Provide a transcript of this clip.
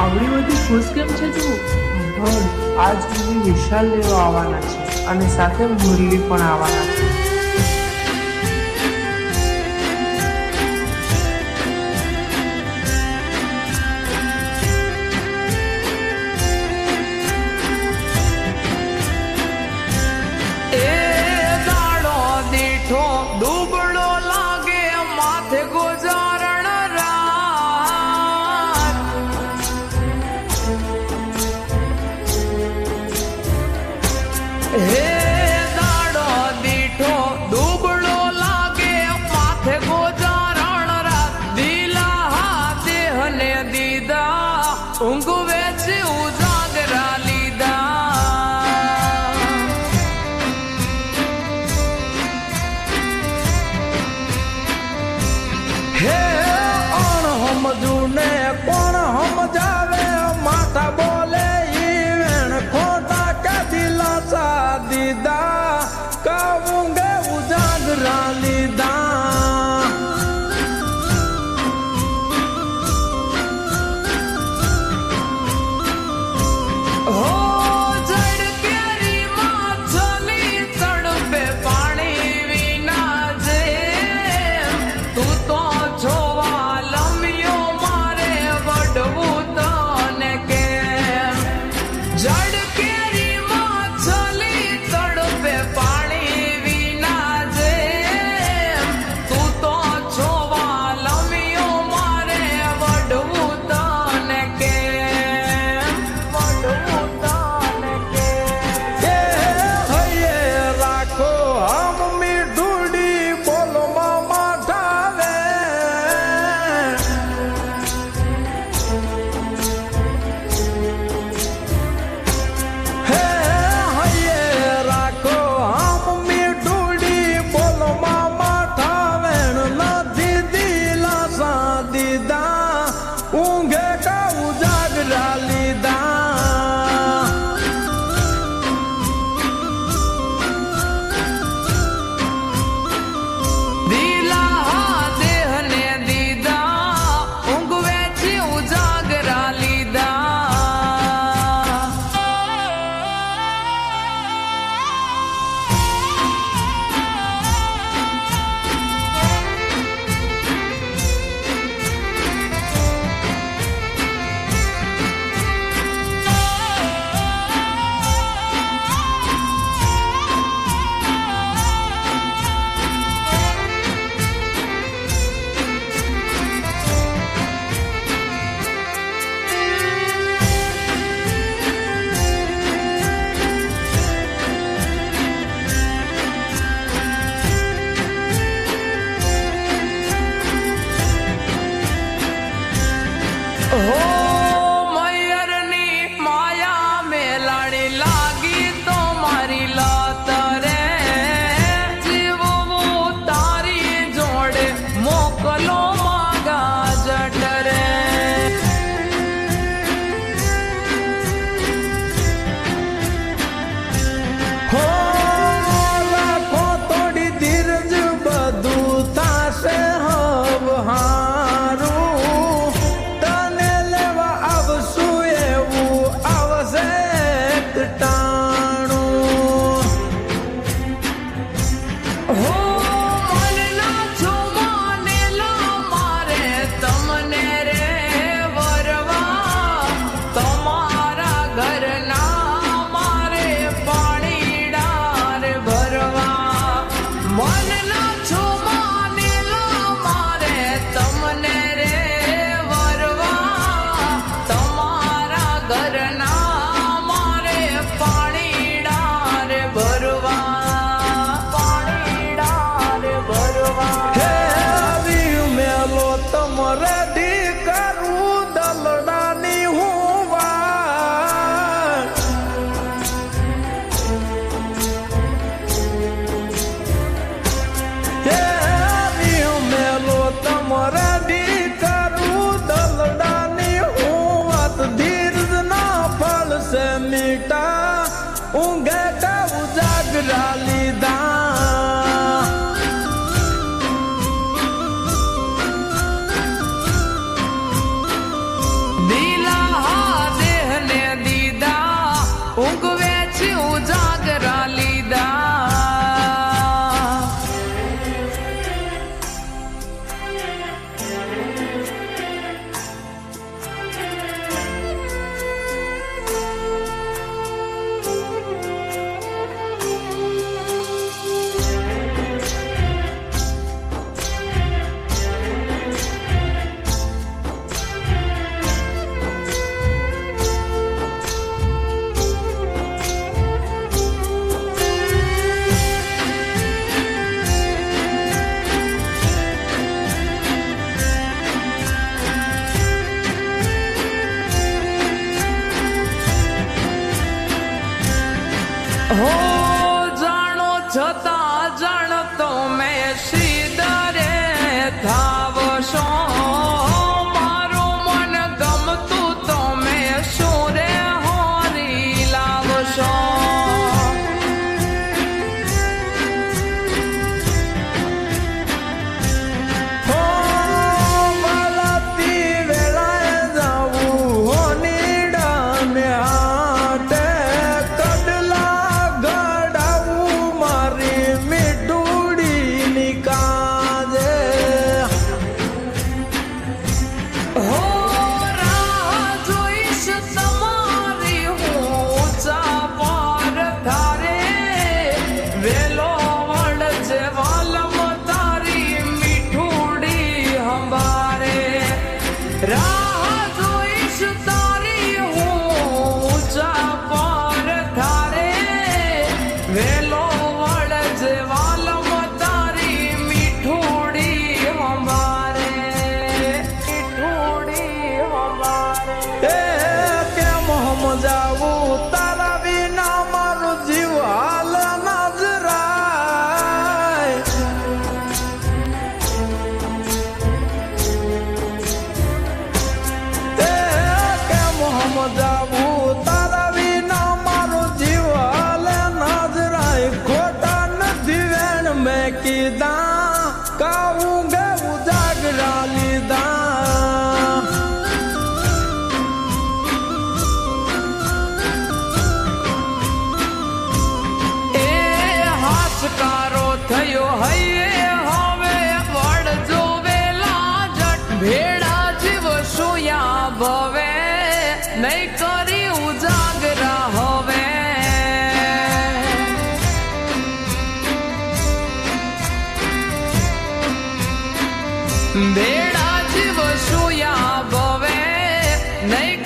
આવડી બધી ખુશ કેમ છે તું? આજ મમ્મી વિશાલ લેવા આવવાના છે અને સાથે મુરલી પણ આવવાના છે. દુબળો લાગે માથે ગુજારણ રાત, હે દાડો દીઠો દુબળો લાગે માથે ગુજારણ રાત. દિલા હાથે હને દીદા ઊંઘ વેચી ઉજાગરા લીધા. હે અણહમજુ ને કોણ સમજાવે, માથા બોલે ઈવેણ ખોટા કે દિલાસા દીધા, કાવુંગે ઉજાગરા લીધા. હો જડ કેરી માછલી તડપે પાણી વિના જે, તું તો જોવા લમ્યો મારે વડવું તને કેમ. જડ કેરી માછલી તડપે પાણી વિના જે, તું તો જોવા લમ્યો મારે વડવું તને કેમ. વડવું તને કેમ. હૈયે રાખો હમ મીઠુડી બોલો મામા ઠાવે. હે હૈયે રાખો હમ મીઠુડી બોલો મામા ઠાવે. નથી દિલાસા દીધા, ઊંઘે કા ઉજાગરા લીધા. દિલા દેહને દીધા, ઊંઘ વેચી ઉજાગરા લીધા. હો મયરની માયા મેલાણી લાગી તો મારી લાત રે. જીવવું તારી જોડે મોકલો માગા જટ રે. હો રાખો થોડી ધીરજ, બધું થાશે હવ હારું. તને લેવા આવશું એવું આવશે એક ટાણું. હો મનના છો માનેલા મારે તમને રે વરવા, તમારા ઘરના મારે પાણીડા રે ભરવા. મનના છો માનેલા મારે તમને રે વરવા, તમારા ઘરના મારે પાણીડા રે ભરવા. પાણીડા રે ભરવા. હે આવી મેલો તમારે દી કરું દલડાની હું વાત. હે આવી મેલો તમારે દી કરું દલડાની હું વાત. ધીરજ ના ફળશે મીઠા, ઊંઘે કા ઉજાગરા લીધા. હો જાણો છતાં જાણતો મેં સીધરે થાવશો મારું મન ગમતું તો મેં સુરે હોરી લાવશો હો વળતી વેળાએ જાવું હો નીડાને હાટે કડલા ગડાવું મારી મીઠુડીની કાજે હો રાહ જોઈશ તમારી હું ઊંચા પાર ધારે વેલો વળજે વાલમ તારી મીઠુડી હંભારે રાહ જોઈશ તારી હું ઊંચા પાર ધારે વેલો વળજે વાલમ તારી મીઠુડી હંભારે મીઠુડી હંભારે એ કેમ સમજાવું તારા વિના મારું જીવ હાલ ના જરાય એ કેમ સમજાવું તારા વિના મારું જીવ હાલ ના જરાય ખોટા નથી વેણ મેં કીધા કાવું ગયું જાગરા લીધા એ હાશકારો થયો હૈયે હવે વળજો વેલા જટ ભેડા જીવ સુયા ભવે નહીં કરી ઉજાગરા હવે ભેડા જીવ સુયા ભવે નહીં